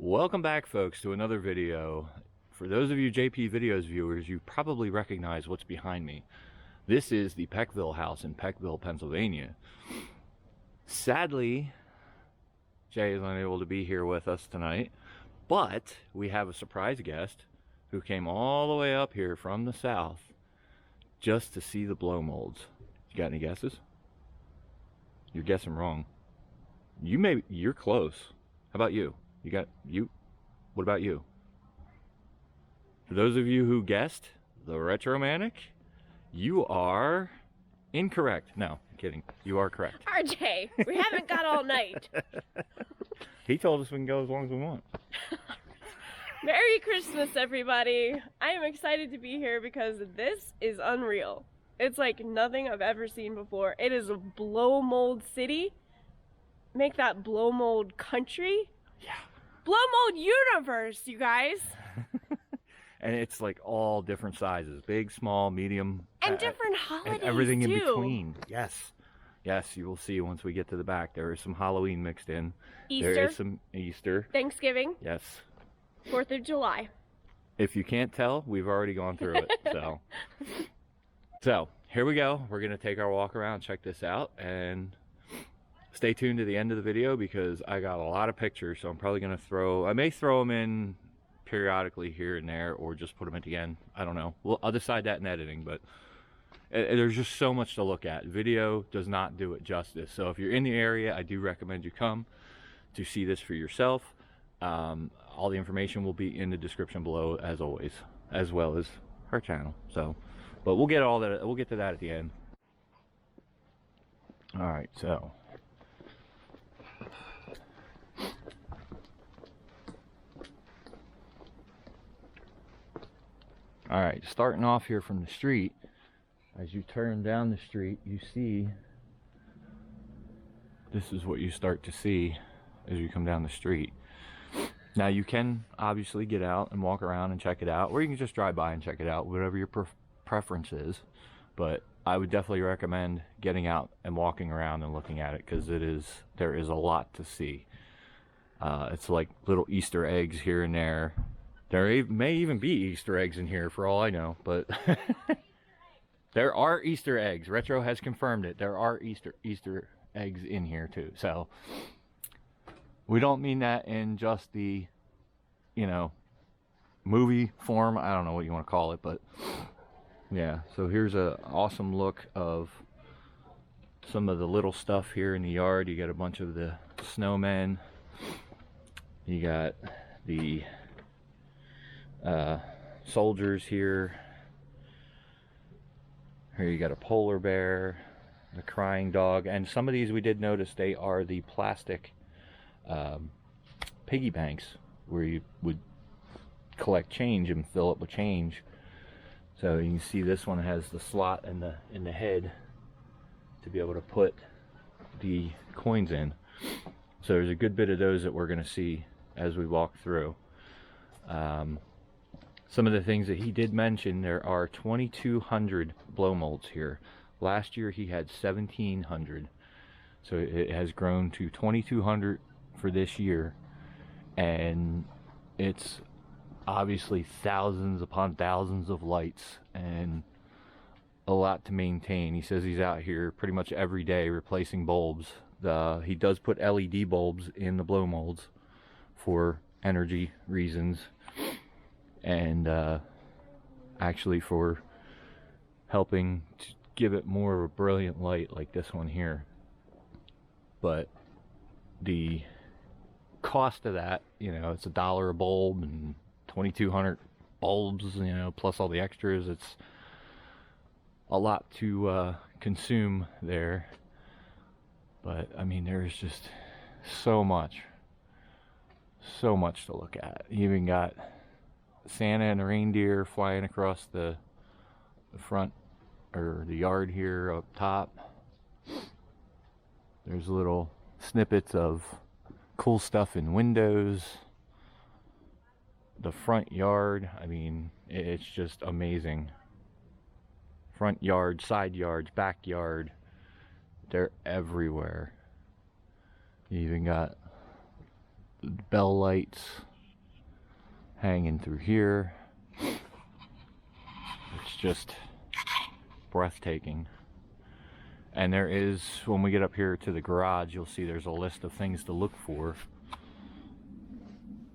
Welcome back, folks, to another video. For those of you JPVideos viewers, you probably recognize what's behind me. This is the Peckville house in Peckville, Pennsylvania. Sadly, Jay is unable to be here with us tonight, but we have a surprise guest who came all the way up here from the south just to see the blow molds. You got any guesses? You're guessing wrong. You're close. How about you? What about you? For those of you who guessed the Retromantic, you are incorrect. No, I'm kidding. You are correct. RJ, we haven't got all night. He told us we can go as long as we want. Merry Christmas, everybody. I am excited to be here because this is unreal. It's like nothing I've ever seen before. It is a blow mold city. Make that blow mold country. Yeah. Blow mold universe, you guys. And it's like all different sizes, big, small, medium, and different holidays and everything too. In between. Yes, you will see once we get to the back. There is some Halloween mixed in. Easter. There is some Easter. Thanksgiving. Yes. 4th of July. If you can't tell, we've already gone through it. So here we go. We're gonna take our walk around, check this out, and stay tuned to the end of the video because I got a lot of pictures. So I'm probably gonna I may throw them in periodically here and there, or just put them at the end. I don't know. Well, I'll decide that in editing, but there's just so much to look at. Video does not do it justice. So if you're in the area, I do recommend you come to see this for yourself. All the information will be in the description below, as always, as well as her channel. So, but we'll get all that. We'll get to that at the end. All right, so. All right, starting off here from the street, as you turn down the street, you see, this is what you start to see as you come down the street. Now you can obviously get out and walk around and check it out, or you can just drive by and check it out, whatever your preference is. But I would definitely recommend getting out and walking around and looking at it, because there is a lot to see. It's like little Easter eggs here and there. There may even be Easter eggs in here for all I know, but there are Easter eggs. Retro has confirmed it. There are Easter eggs in here too. So we don't mean that in just the, movie form. I don't know what you want to call it, but yeah. So here's an awesome look of some of the little stuff here in the yard. You got a bunch of the snowmen. You got the soldiers here. Here you got a polar bear, a crying dog, and some of these we did notice they are the plastic piggy banks where you would collect change and fill up with change. So you can see this one has the slot in the head to be able to put the coins in. So there's a good bit of those that we're going to see as we walk through. Some of the things that he did mention, there are 2,200 blow molds here. Last year he had 1,700. So it has grown to 2,200 for this year. And it's obviously thousands upon thousands of lights and a lot to maintain. He says he's out here pretty much every day replacing bulbs. He does put LED bulbs in the blow molds for energy reasons, and actually for helping to give it more of a brilliant light like this one here. But the cost of that, it's $1 a bulb and 2,200 bulbs, plus all the extras. It's a lot to consume there. But I mean, there's just so much to look at. You even got Santa and a reindeer flying across the front, or the yard here up top. There's little snippets of cool stuff in windows. The front yard, I mean, it's just amazing. Front yard, side yards, backyard, they're everywhere. You even got bell lights hanging through here. It's just breathtaking. And there is, when we get up here to the garage, you'll see there's a list of things to look for,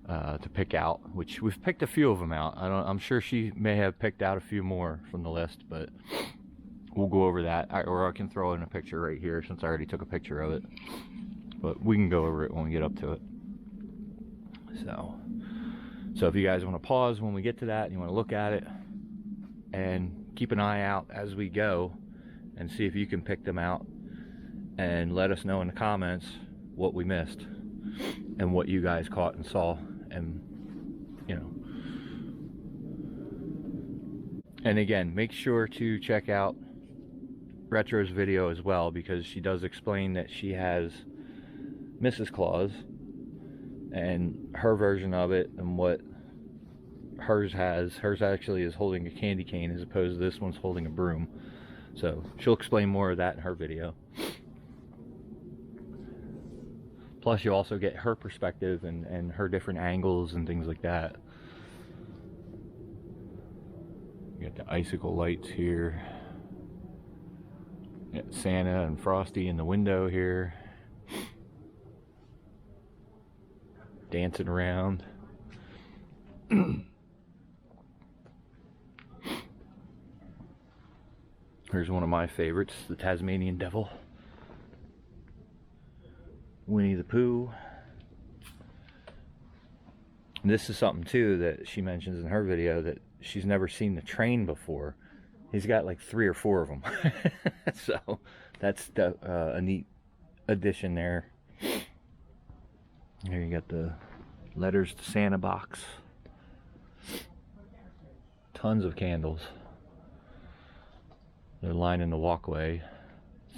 to pick out, which we've picked a few of them out. I'm sure she may have picked out a few more from the list, but we'll go over that. Or I can throw in a picture right here since I already took a picture of it. But we can go over it when we get up to it. So if you guys want to pause when we get to that and you want to look at it and keep an eye out as we go and see if you can pick them out and let us know in the comments what we missed and what you guys caught and saw, and and again, make sure to check out Retro's video as well, because she does explain that she has Mrs. Claus and her version of it, and what hers actually is holding a candy cane as opposed to this one's holding a broom. So she'll explain more of that in her video. Plus you also get her perspective and her different angles and things like that. You got the icicle lights here. You got Santa and Frosty in the window here, dancing around. Here's one of my favorites, the Tasmanian Devil. Winnie the Pooh. And this is something too that she mentions in her video, that she's never seen the train before. He's got like 3 or 4 of them. So that's a neat addition there. Here you got the letters to Santa box. Tons of candles. They're lining the walkway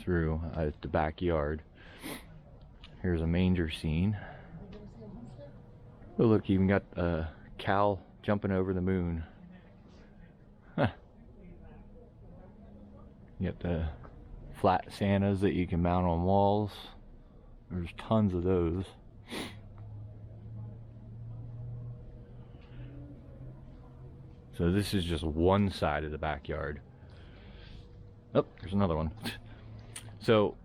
through the backyard. Here's a manger scene. Oh look, you even got a cow jumping over the moon. Huh. You got the flat Santas that you can mount on walls. There's tons of those. So this is just one side of the backyard. Oh, there's another one. So,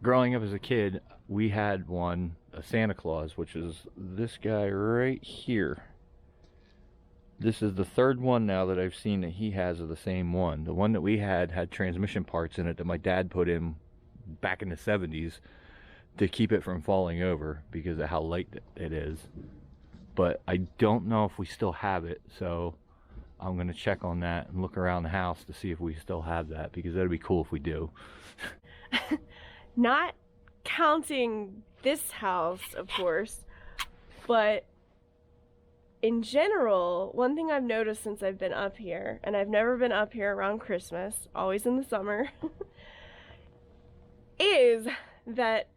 growing up as a kid, we had a Santa Claus, which is this guy right here. This is the 3rd one now that I've seen that he has of the same one. The one that we had transmission parts in it that my dad put in back in the 70s to keep it from falling over because of how light it is. But I don't know if we still have it, so I'm going to check on that and look around the house to see if we still have that, because that'd be cool if we do. Not counting this house, of course, but in general, one thing I've noticed since I've been up here, and I've never been up here around Christmas, always in the summer, is that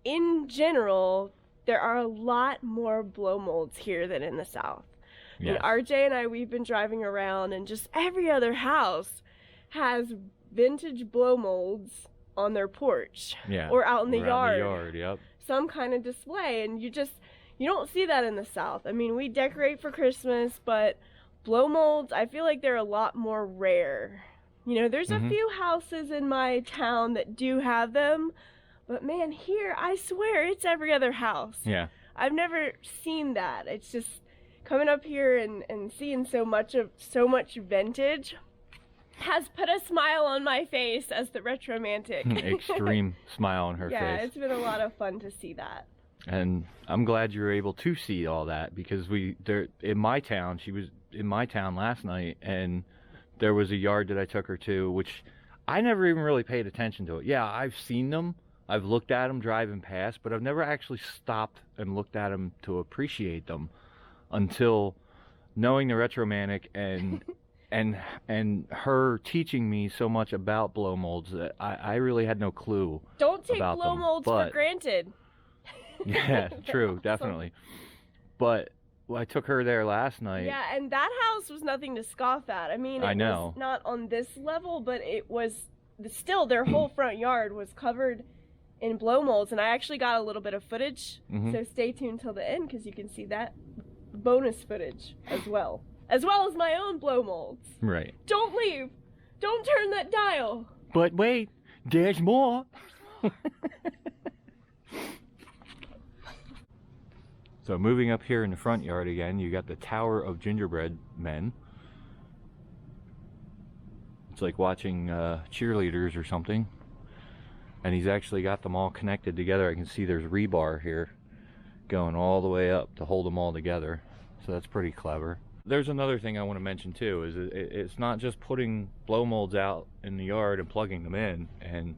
in general, there are a lot more blow molds here than in the South. Yes. And RJ and I, we've been driving around, and just every other house has vintage blow molds on their porch, or out in the yard. Yep. Some kind of display, and you don't see that in the South. I mean, we decorate for Christmas, but blow molds, I feel like they're a lot more rare. You know, there's a few houses in my town that do have them, but man, here, I swear, it's every other house. Yeah. I've never seen that. It's just coming up here and seeing so much vintage has put a smile on my face as the retromantic. Extreme smile on her face. Yeah, it's been a lot of fun to see that. And I'm glad you were able to see all that, because in my town, she was in my town last night, and there was a yard that I took her to, which I never even really paid attention to it. Yeah, I've seen them. I've looked at them driving past, but I've never actually stopped and looked at them to appreciate them until knowing the retromantic and her teaching me so much about blow molds that I really had no clue. Don't take about blow them, molds for granted. Yeah, true, definitely. But I took her there last night. Yeah, and that house was nothing to scoff at. I mean, it was not on this level, but it was still, their whole front yard was covered in blow molds, and I actually got a little bit of footage, so stay tuned till the end because you can see that bonus footage as well as my own blow molds. Right. Don't leave. Don't turn that dial. But wait, there's more. So moving up here in the front yard again, you got the Tower of Gingerbread Men. It's like watching cheerleaders or something. And he's actually got them all connected together. I can see there's rebar here going all the way up to hold them all together. So that's pretty clever. There's another thing I want to mention too, is it's not just putting blow molds out in the yard and plugging them in and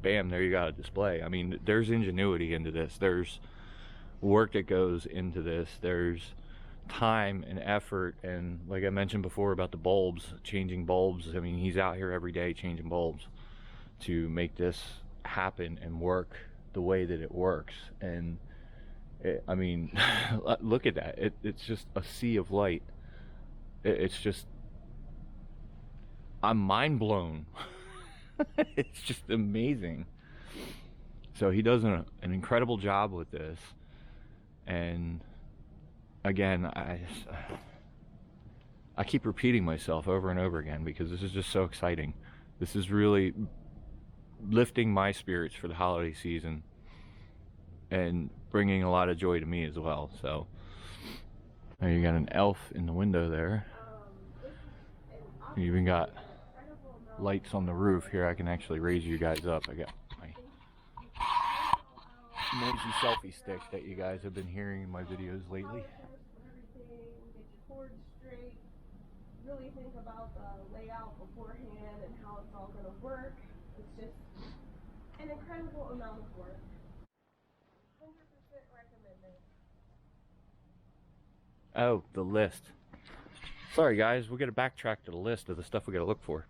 bam, there you got a display. I mean, there's ingenuity into this. There's work that goes into this. There's time and effort, and like I mentioned before about the bulbs, changing bulbs. I mean, he's out here every day changing bulbs to make this happen and work the way that it works. And I mean, look at that. It's just a sea of light. It's just, I'm mind blown. It's just amazing. So he does an incredible job with this. And again, I keep repeating myself over and over again because this is just so exciting. This is really lifting my spirits for the holiday season and bringing a lot of joy to me as well. So there you got an elf in the window there. You even got lights on the roof here. I can actually raise you guys up. I got my noisy selfie stick that you guys have been hearing in my videos lately. Really think about the layout beforehand and how it's all going to work. It's just an incredible amount of work. 100% recommended. Oh, the list. Sorry guys, we got to backtrack to the list of the stuff we got to look for.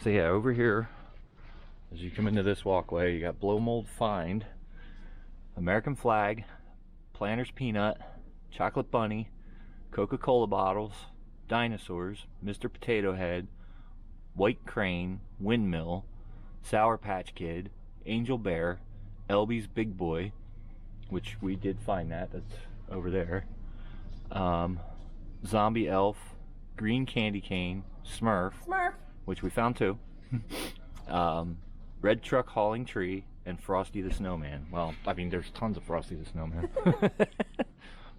So yeah, over here, as you come into this walkway, you got blow mold find, American flag, Planters peanut, chocolate bunny, Coca-Cola bottles, dinosaurs, Mr. Potato Head, white crane, windmill, Sour Patch Kid, Angel Bear, Elby's Big Boy, which we did find that's over there, zombie elf, green candy cane, Smurf, which we found too, red truck hauling tree, and Frosty the Snowman. Well, I mean, there's tons of Frosty the Snowman.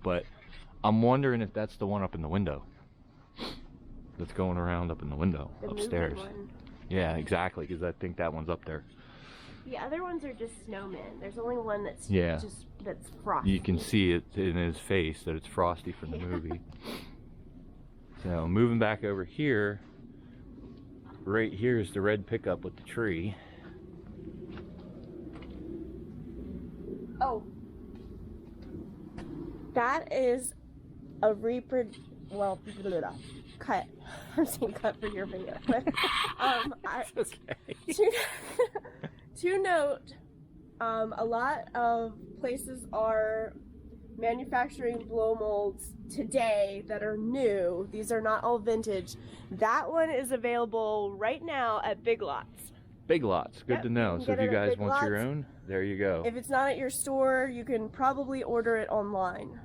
But I'm wondering if that's the one up in the window. That's going around up in the window, upstairs. Yeah, exactly, because I think that one's up there. The other ones are just snowmen. There's only one that's that's Frosty. You can see it in his face that it's Frosty from the movie. So moving back over here, right here is the red pickup with the tree. Oh, that is a cut. I'm saying cut for your video, but okay. To note, a lot of places are manufacturing blow molds today that are new. These are not all vintage. That one is available right now at Big Lots. Big Lots, good to know. So if you guys want your own, there you go. If it's not at your store, you can probably order it online.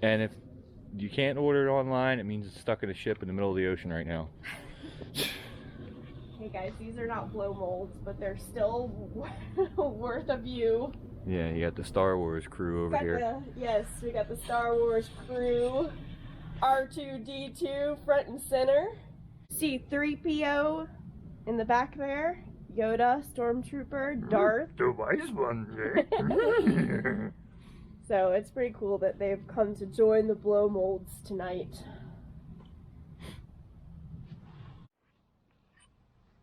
And if you can't order it online, it means it's stuck in a ship in the middle of the ocean right now. Hey guys, these are not blow molds, but they're still worth a view. Yeah, you got the Star Wars crew over here. Yes, we got the Star Wars crew. R2-D2 front and center. C-3PO in the back there. Yoda, Stormtrooper, Darth. The wise one. So it's pretty cool that they've come to join the blow molds tonight.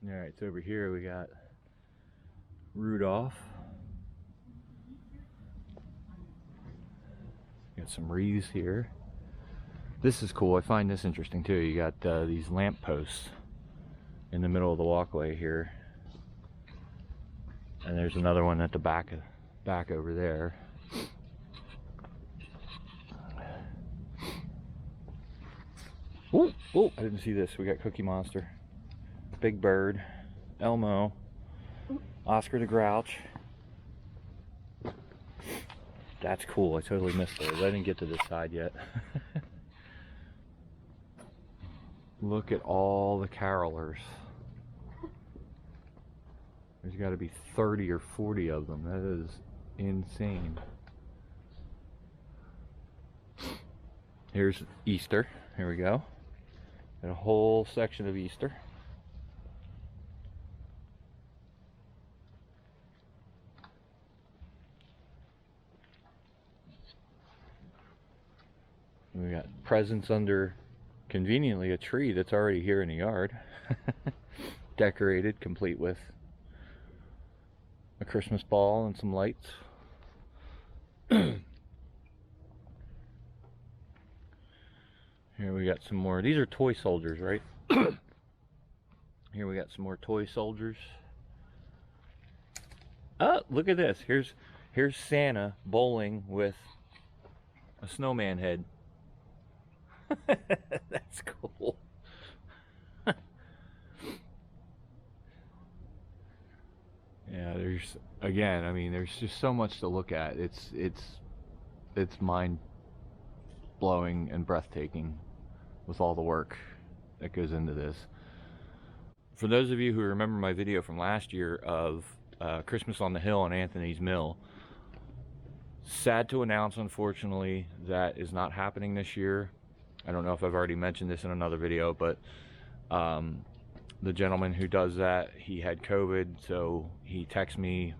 Alright, so over here we got Rudolph. Got some wreaths here. This is cool. I find this interesting too. You got these lamp posts in the middle of the walkway here. And there's another one at the back over there. Oh, I didn't see this. We got Cookie Monster, Big Bird, Elmo, Oscar the Grouch, That's cool. I totally missed those. I didn't get to this side yet. Look at all the carolers. There's got to be 30 or 40 of them. That is insane. Here's Easter. Here we go. Got a whole section of Easter. We got presents under, conveniently, a tree that's already here in the yard. Decorated, complete with a Christmas ball and some lights. Here we got some more. These are toy soldiers, right? Here we got some more toy soldiers. Oh, look at this. Here's Santa bowling with a snowman head. That's cool. Yeah, there's, again, I mean, there's just so much to look at. It's mind blowing and breathtaking with all the work that goes into this. For those of you who remember my video from last year of Christmas on the Hill on Anthony's Mill, sad to announce, unfortunately, that is not happening this year. I don't know if I've already mentioned this in another video, but the gentleman who does that, he had COVID, so he texted me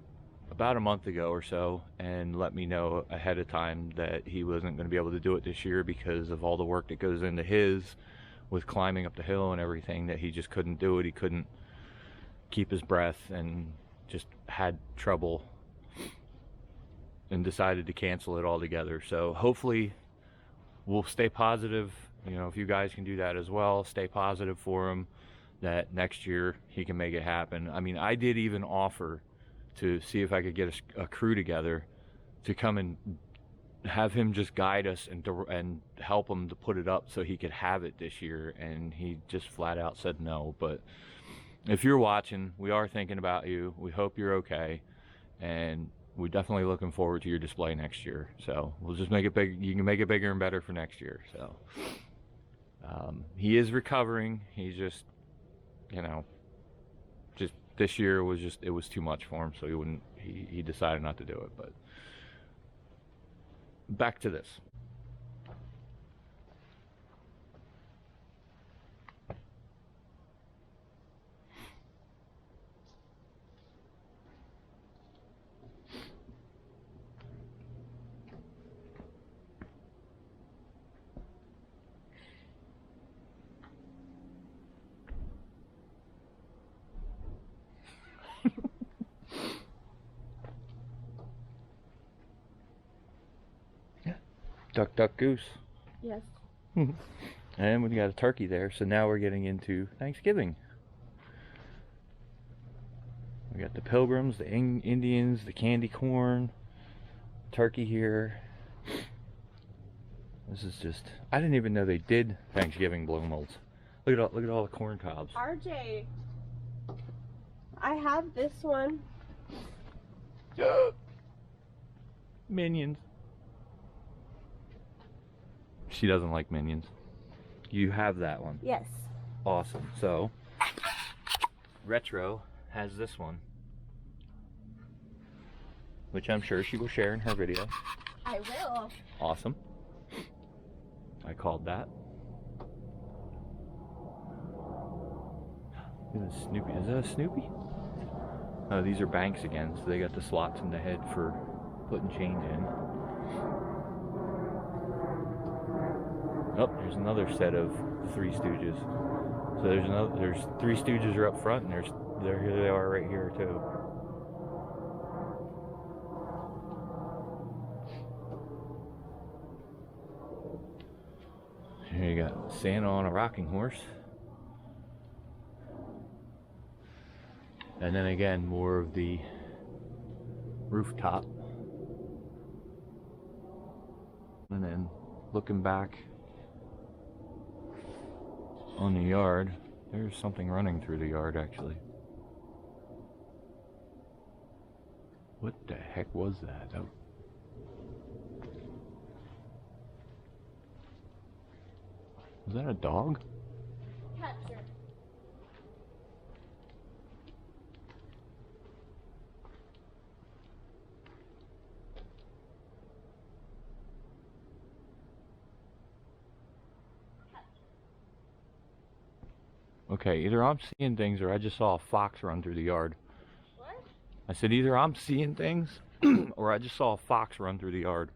about a month ago or so and let me know ahead of time that he wasn't going to be able to do it this year because of all the work that goes into his with climbing up the hill and everything, that he just couldn't do it. He couldn't keep his breath and just had trouble and decided to cancel it altogether. So hopefully we'll stay positive. You know, if you guys can do that as well, stay positive for him that next year he can make it happen. I mean, I did even offer to see if I could get a crew together to come and have him just guide us and help him to put it up so he could have it this year, and he just flat out said no. But if you're watching, we are thinking about you. We hope you're okay, and we're definitely looking forward to your display next year. So we'll just make it big. You can make it bigger and better for next year. So he is recovering. He's just, you know, just this year was just, it was too much for him, so he decided not to do it. But back to this. Duck, duck, goose. Yes. And we got a turkey there, so now we're getting into Thanksgiving. We got the pilgrims, the Indians, the candy corn, turkey here. This is just, I didn't even know they did Thanksgiving blow molds. Look at all the corn cobs. RJ, I have this one. Minions. She doesn't like Minions. You have that one. Yes. Awesome. So, Retro has this one, which I'm sure she will share in her video. I will. Awesome. I called that. Look at this Snoopy. Is that a Snoopy? Oh, these are banks again, so they got the slots in the head for putting change in. Oh, there's another set of Three Stooges. So there's Three Stooges are up front, and here they are right here too. Here you got Santa on a rocking horse. And then again, more of the rooftop. And then looking back on the yard, there's something running through the yard actually. What the heck was that? Is that a dog? Cat, sir. Okay, either I'm seeing things or I just saw a fox run through the yard. What? I said either I'm seeing things or I just saw a fox run through the yard.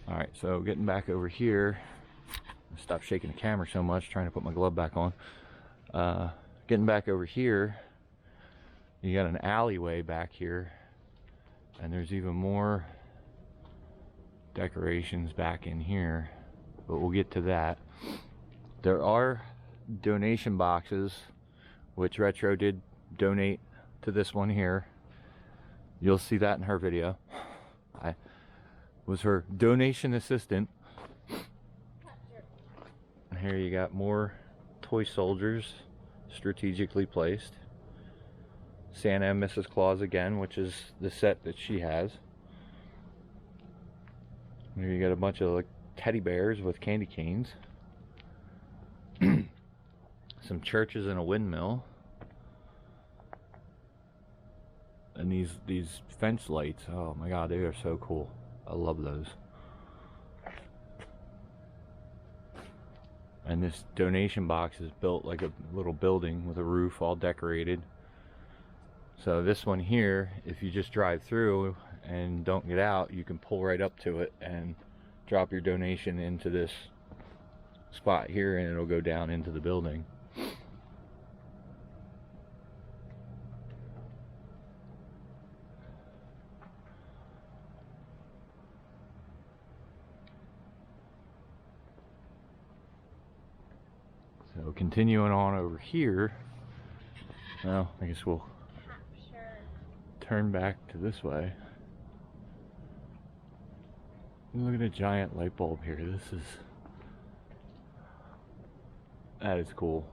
Alright, so getting back over here. Stop shaking the camera so much, trying to put my glove back on. Getting back over here, you got an alleyway back here, and there's even more decorations back in here, but we'll get to that. There are donation boxes, which Retro did donate to this one here. You'll see that in her video. I was her donation assistant. And here you got more toy soldiers strategically placed. Santa and Mrs. Claus again, which is the set that she has. Here you got a bunch of like teddy bears with candy canes. Some churches and a windmill. And these fence lights, oh my god, they are so cool. I love those. And this donation box is built like a little building with a roof all decorated. So this one here, if you just drive through and don't get out, you can pull right up to it and drop your donation into this spot here, and it'll go down into the building. So continuing on over here, well, I guess we'll turn back to this way. Look at a giant light bulb here. That is cool.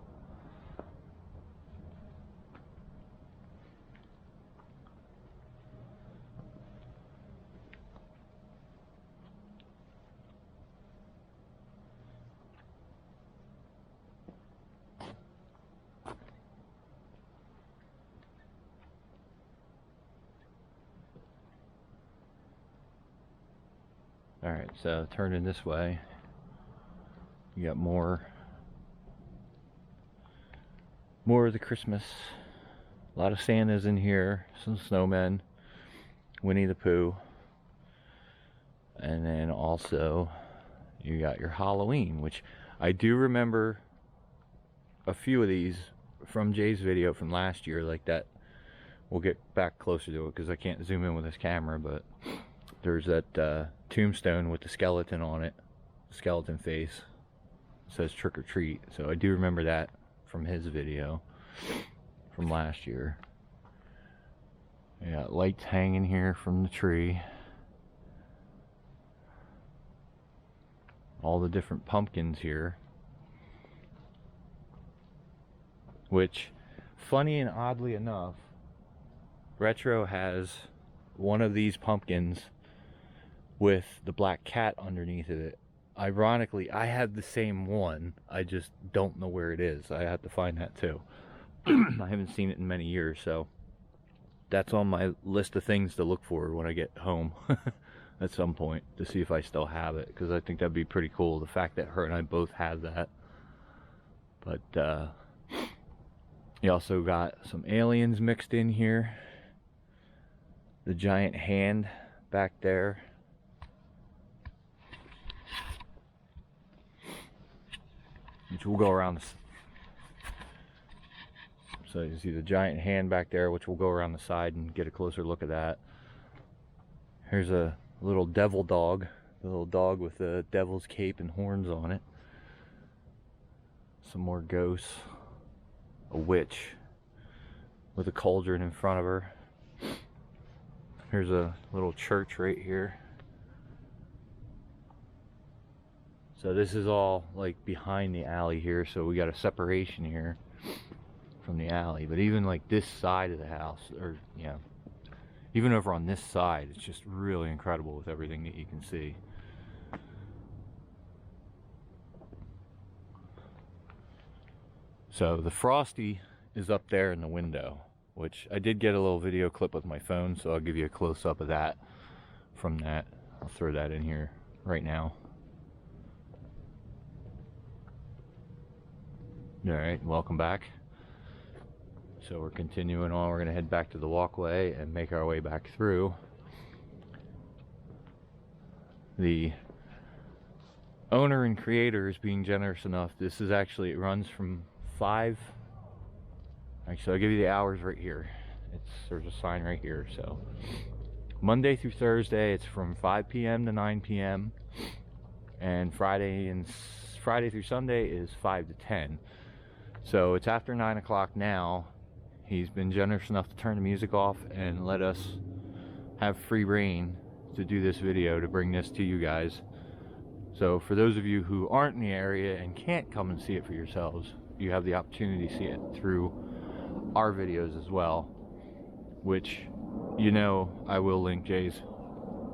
Alright, so turning this way, you got more of the Christmas. A lot of Santas in here, some snowmen, Winnie the Pooh, and then also you got your Halloween, which I do remember a few of these from Jay's video from last year, like that. We'll get back closer to it because I can't zoom in with this camera, but there's that tombstone with the skeleton on it, skeleton face. It says trick or treat, so I do remember that from his video from last year. We got lights hanging here from the tree. All the different pumpkins here, which, funny and oddly enough, Retro has one of these pumpkins with the black cat underneath of it. Ironically, I have the same one. I just don't know where it is. I have to find that too. I haven't seen it in many years, so that's on my list of things to look for when I get home at some point, to see if I still have it, because I think that'd be pretty cool, the fact that her and I both have that. But you also got some aliens mixed in here. The giant hand back there. Which will go around so you see the giant hand back there, which will go around the side and get a closer look at that. Here's a little devil dog, the little dog with the devil's cape and horns on it. Some more ghosts. A witch with a cauldron in front of her. Here's a little church right here. So this is all like behind the alley here, so we got a separation here from the alley. But even like this side of the house, or yeah, Even over on this side, it's just really incredible with everything that you can see. So the Frosty is up there in the window, which I did get a little video clip with my phone, so I'll give you a close-up of that from that. I'll throw that in here right now. Alright, welcome back. So we're continuing on. We're going to head back to the walkway and make our way back through. The owner and creator is being generous enough. This is actually, it runs from 5. Actually, I'll give you the hours right here. There's a sign right here. So Monday through Thursday, it's from 5 p.m. to 9 p.m. And Friday through Sunday is 5 to 10. So it's after 9 o'clock now. He's been generous enough to turn the music off and let us have free reign to do this video, to bring this to you guys. So for those of you who aren't in the area and can't come and see it for yourselves, you have the opportunity to see it through our videos as well, which, you know, I will link Jay's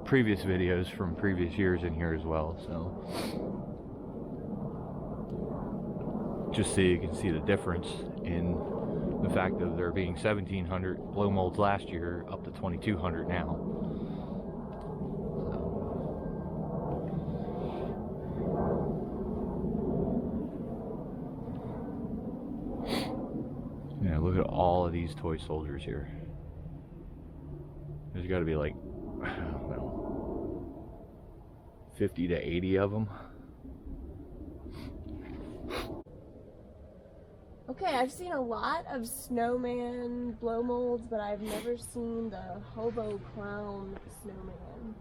previous videos from previous years in here as well. So just so you can see the difference in the fact of there being 1,700 blow molds last year up to 2,200 now. Yeah, look at all of these toy soldiers here. There's got to be like, I don't know, 50 to 80 of them. Okay, I've seen a lot of snowman blow molds, but I've never seen the hobo clown snowman.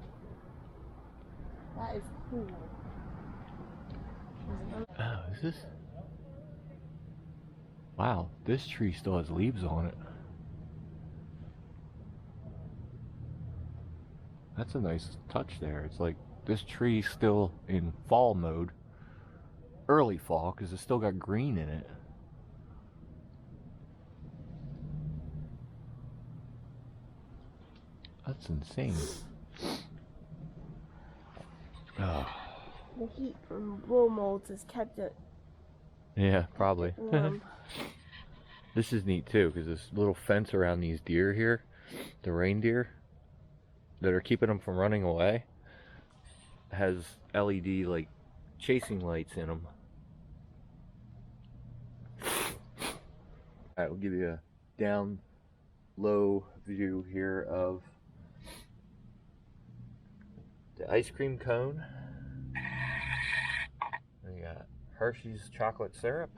That is cool. Oh, is this? Wow, this tree still has leaves on it. That's a nice touch there. It's like this tree's still in fall mode. Early fall, because it's still got green in it. That's insane. Oh. The heat from blow molds has kept it. Yeah, probably. Warm. This is neat too, because this little fence around these deer here, the reindeer, that are keeping them from running away, has LED like chasing lights in them. Alright, we'll give you a down low view here of the ice cream cone. We got Hershey's chocolate syrup,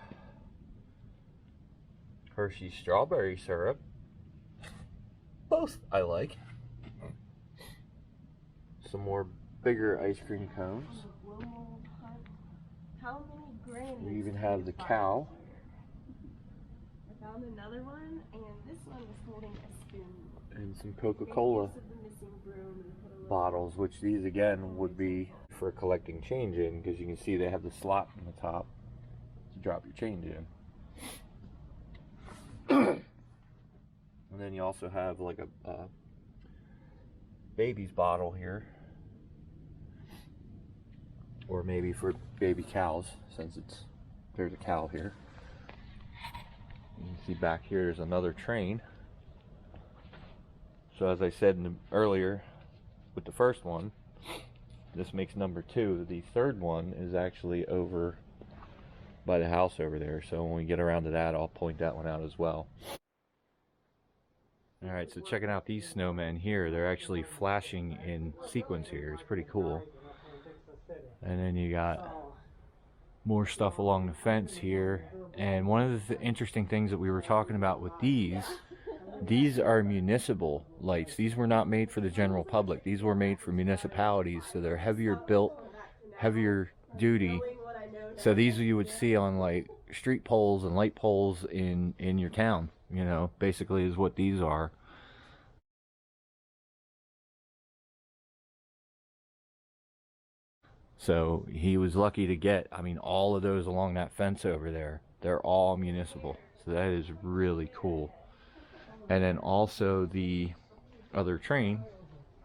Hershey's strawberry syrup. Both I like. Some more bigger ice cream cones. How many grains? We even have the cow. I found another one, and this one is holding a spoon. And some Coca-Cola bottles, which these again would be for collecting change in, because you can see they have the slot in the top to drop your change in. And then you also have like a baby's bottle here, or maybe for baby cows, since there's a cow here. You can see back here there's another train. So as I said earlier with the first one, this makes number 2. The third one is actually over by the house over there, so when we get around to that, I'll point that one out as well. Alright, so checking out these snowmen here, they're actually flashing in sequence here. It's pretty cool. And then you got more stuff along the fence here. And one of the interesting things that we were talking about with these are municipal lights. These were not made for the general public. These were made for municipalities, so they're heavier built, heavier duty. So these you would see on like street poles and light poles in your town, you know, basically is what these are. So he was lucky to get, I mean, all of those along that fence over there. They're all municipal. So that is really cool. And then also the other train,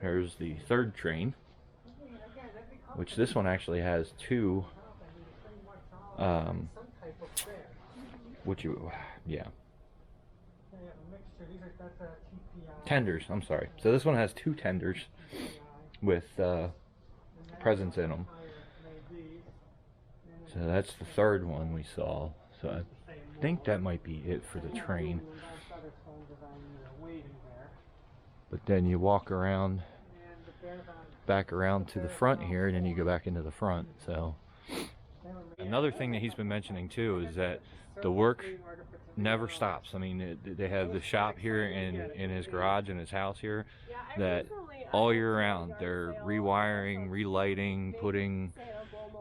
here's the third train, which this one actually has two, tenders, I'm sorry. So this one has two tenders with presents in them. So that's the third one we saw. So I think that might be it for the train. But then you walk around, back around to the front here, and then you go back into the front. So another thing that he's been mentioning too is that the work never stops. I mean, they have the shop here in his garage in his house here that all year round they're rewiring, relighting, putting,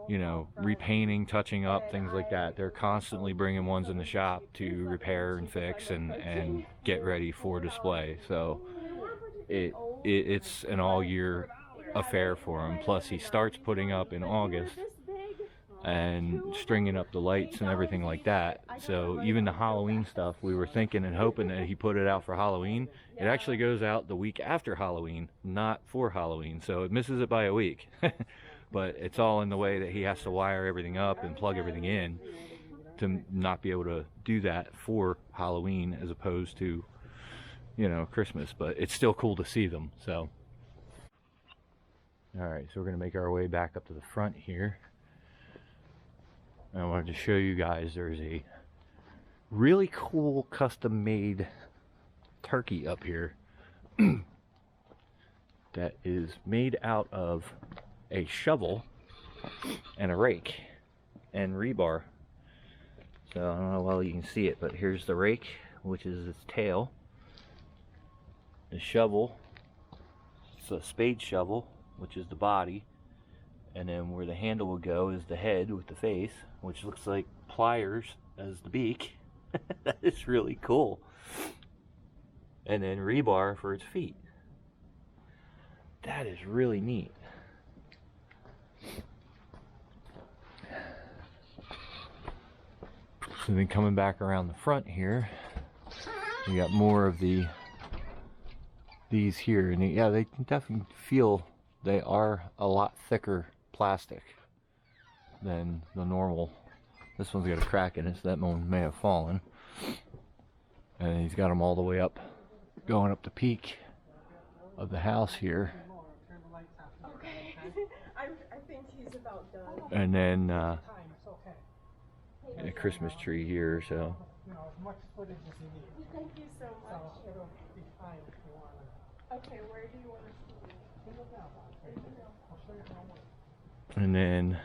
you know, repainting, touching up, things like that. They're constantly bringing ones in the shop to repair and fix and get ready for display. So it's an all year affair for him. Plus he starts putting up in August and stringing up the lights and everything like that. So even the Halloween stuff, we were thinking and hoping that he put it out for Halloween. It actually goes out the week after Halloween, not for Halloween, so it misses it by a week. But it's all in the way that he has to wire everything up and plug everything in to not be able to do that for Halloween as opposed to, you know, Christmas. But it's still cool to see them. So alright, so we're gonna make our way back up to the front here. I wanted to show you guys there's a really cool custom made turkey up here that is made out of a shovel and a rake and rebar. So I don't know how well you can see it, but here's the rake, which is its tail. The shovel, it's a spade shovel, which is the body. And then where the handle will go is the head with the face, which looks like pliers as the beak. That is really cool. And then rebar for its feet. That is really neat. So then coming back around the front here, you got more of these here, and yeah, they can definitely feel they are a lot thicker plastic than the normal. This one's got a crack in it, so that one may have fallen. And he's got them all the way up, going up the peak of the house here. Okay. I think he's about done. And then a Christmas tree here, so. Thank you so much. Okay, where do you want us to be? And then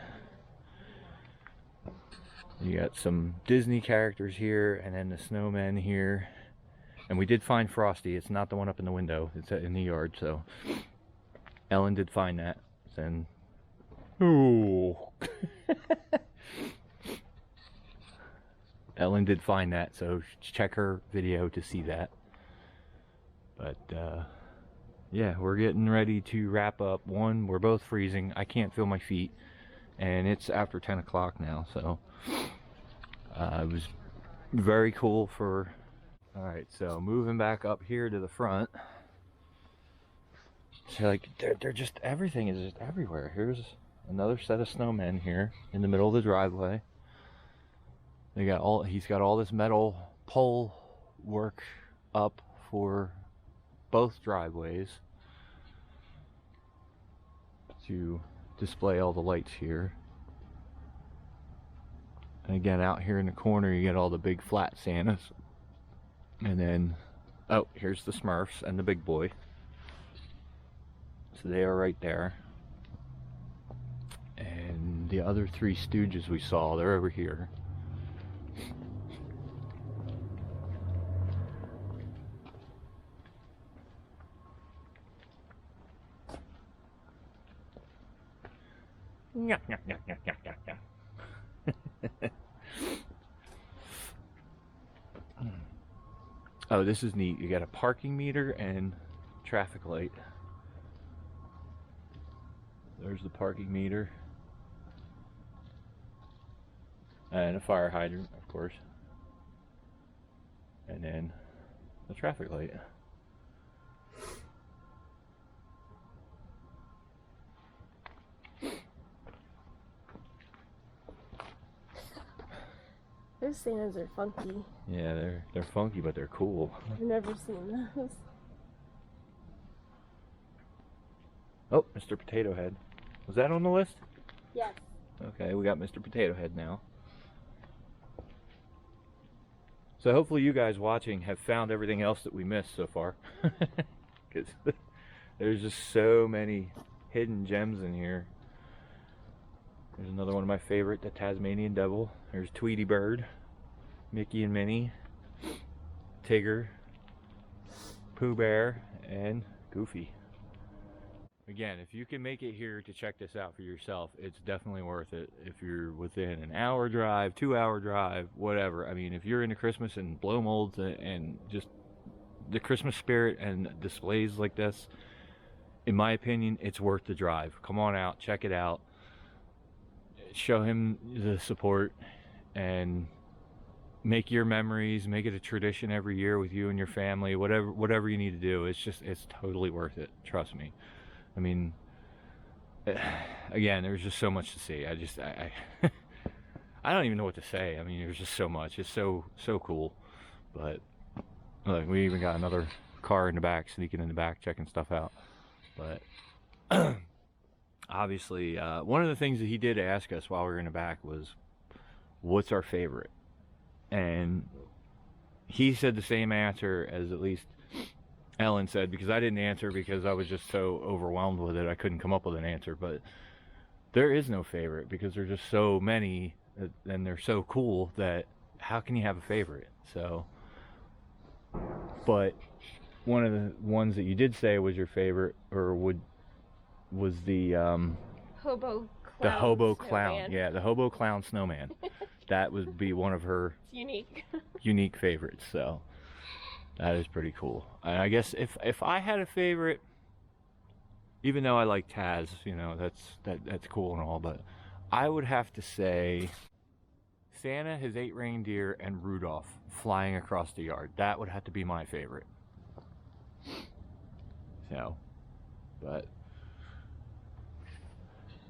you got some Disney characters here, and then the snowmen here. And we did find Frosty. It's not the one up in the window. It's in the yard, so Ellen did find that. Then, ooh. Ellen did find that, so check her video to see that. But yeah, we're getting ready to wrap up. One, we're both freezing. I can't feel my feet, and it's after 10 o'clock now, so it was very cool for. All right, so moving back up here to the front. So like they're just, everything is just everywhere. Here's another set of snowmen here in the middle of the driveway. They got all, he's got all this metal pole work up for both driveways to display all the lights here. And again, out here in the corner you get all the big flat Santas. And then, oh, here's the Smurfs and the big boy. So they are right there. And the other three Stooges we saw, they're over here. Oh, this is neat. You got a parking meter and traffic light. There's the parking meter. And a fire hydrant, of course. And then the traffic light. Those Santas are funky. Yeah, they're funky, but they're cool. I've never seen those. Oh, Mr. Potato Head. Was that on the list? Yes. Okay, we got Mr. Potato Head now. So hopefully you guys watching have found everything else that we missed so far. Because there's just so many hidden gems in here. There's another one of my favorite, the Tasmanian Devil. There's Tweety Bird, Mickey and Minnie, Tigger, Pooh Bear, and Goofy. Again, if you can make it here to check this out for yourself, it's definitely worth it. If you're within an hour drive, 2-hour drive, whatever. I mean, if you're into Christmas and blow molds and just the Christmas spirit and displays like this, in my opinion, it's worth the drive. Come on out, check it out. Show him the support and make your memories, make it a tradition every year with you and your family, whatever you need to do. It's totally worth it. Trust me. I mean, again, there's just so much to see. I don't even know what to say. I mean, there's just so much. It's so cool. But look, we even got another car in the back, sneaking in the back, checking stuff out. But obviously, one of the things that he did ask us while we were in the back was, what's our favorite? And he said the same answer as at least Ellen said, because I didn't answer because I was just so overwhelmed with it. I couldn't come up with an answer. But there is no favorite because there's just so many and they're so cool that how can you have a favorite? So, but one of the ones that you did say was your favorite, or was the Hobo Clown. The Hobo Clown. Snowman. Yeah, the Hobo Clown Snowman. That would be one of her unique favorites. So that is pretty cool. And I guess if I had a favorite, even though I like Taz, you know, that's cool and all, but I would have to say Santa, his 8 reindeer, and Rudolph flying across the yard. That would have to be my favorite. So, but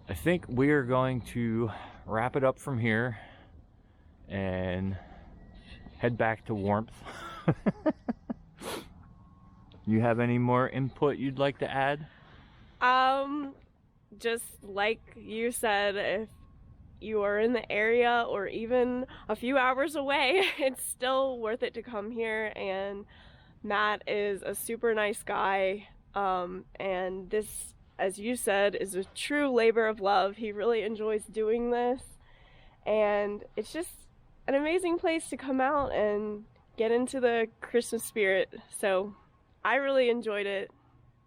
I think we are going to wrap it up from here and head back to warmth. You have any more input you'd like to add? Just like you said, if you are in the area or even a few hours away, it's still worth it to come here. And Matt is a super nice guy. And this, as you said, is a true labor of love. He really enjoys doing this. And it's just an amazing place to come out and get into the Christmas spirit. So I really enjoyed it.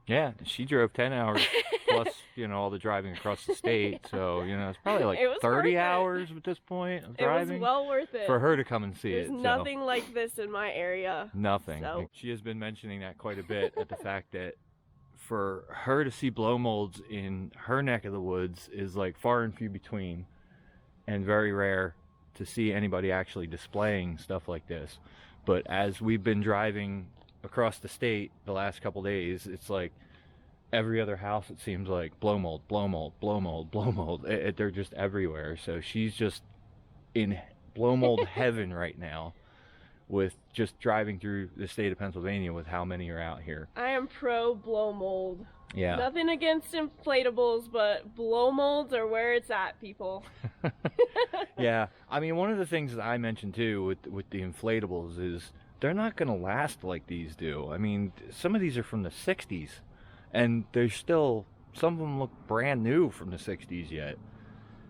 Yeah, she drove 10 hours plus, you know, all the driving across the state. Yeah. So, you know, it's probably like 30 hours at this point of driving. It was well worth it. For her to come and see There's it. There's nothing like this in my area. Nothing. So. She has been mentioning that quite a bit, at the fact that for her to see blow molds in her neck of the woods is like far and few between and very rare to see anybody actually displaying stuff like this. But as we've been driving across the state the last couple days, it's like every other house, it seems like blow mold, blow mold, blow mold, blow mold. They're just everywhere. So she's just in blow mold heaven right now with just driving through the state of Pennsylvania with how many are out here. I am pro blow mold. Yeah. Nothing against inflatables, but blow molds are where it's at, people. Yeah. I mean, one of the things that I mentioned too with the inflatables is they're not going to last like these do. I mean, some of these are from the 60s, and they're still, some of them look brand new from the 60s yet.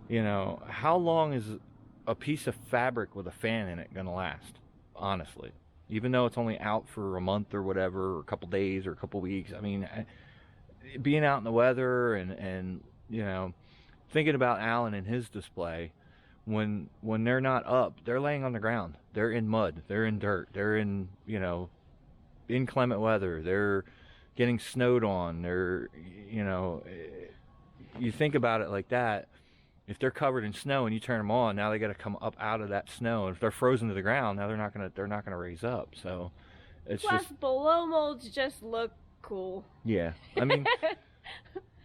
You know, how long is a piece of fabric with a fan in it going to last, honestly? Even though it's only out for a month or whatever, or a couple days or a couple weeks. I mean, being out in the weather and you know, thinking about Alan and his display, when they're not up, they're laying on the ground. They're in mud. They're in dirt. They're in, you know, inclement weather. They're getting snowed on. They're, you know, you think about it like that. If they're covered in snow and you turn them on, now they got to come up out of that snow. And if they're frozen to the ground, now they're not gonna raise up. So it's plus just, blow molds just look cool. Yeah, I mean,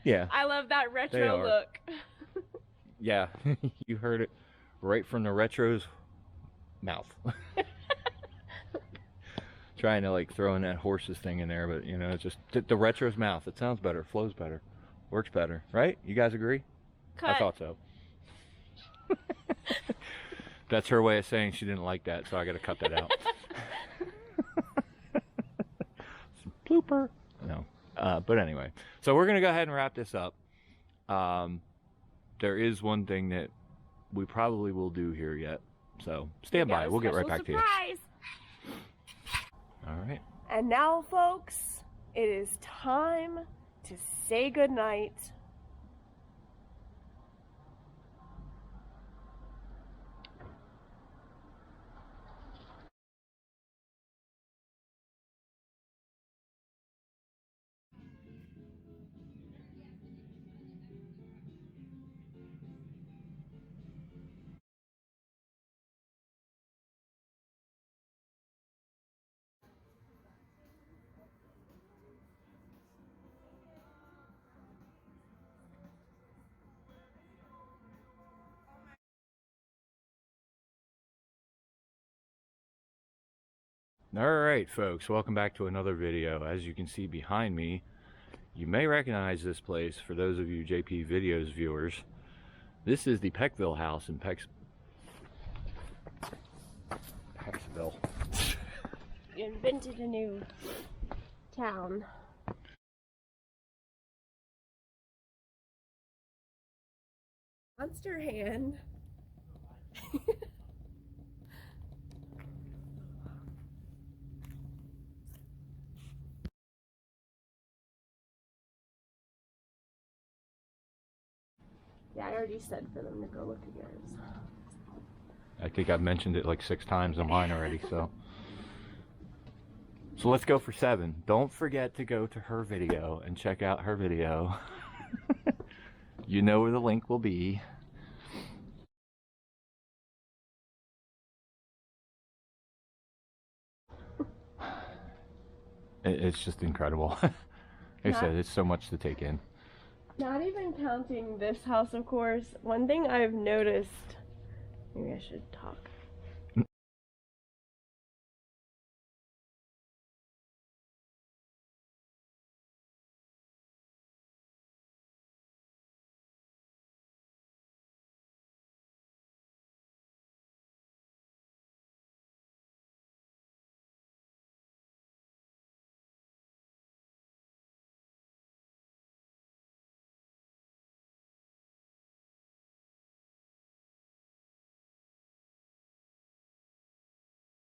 yeah. I love that retro look. Yeah, you heard it right from the retro's mouth. Trying to like throw in that horses thing in there, but you know, it's just the retro's mouth. It sounds better, flows better, works better, right? You guys agree? Cut. I thought so. That's her way of saying she didn't like that, so I got to cut that out. Some blooper. No, but anyway, so we're gonna go ahead and wrap this up. There is one thing that we probably will do here yet, so stand by. We'll get right back to you. All right. And now, folks, it is time to say goodnight. Alright folks, welcome back to another video. As you can see behind me, you may recognize this place for those of you JPVideos viewers. This is the Peckville house in Pecksville. You invented a new town. Monster hand. Yeah, I already said for them to go look at yours. I think I've mentioned it like 6 times on mine already, so let's go for 7. Don't forget to go to her video and check out her video. You know where the link will be. It's just incredible. Like I said, it's so much to take in. Not even counting this house, of course. One thing I've noticed, maybe I should talk.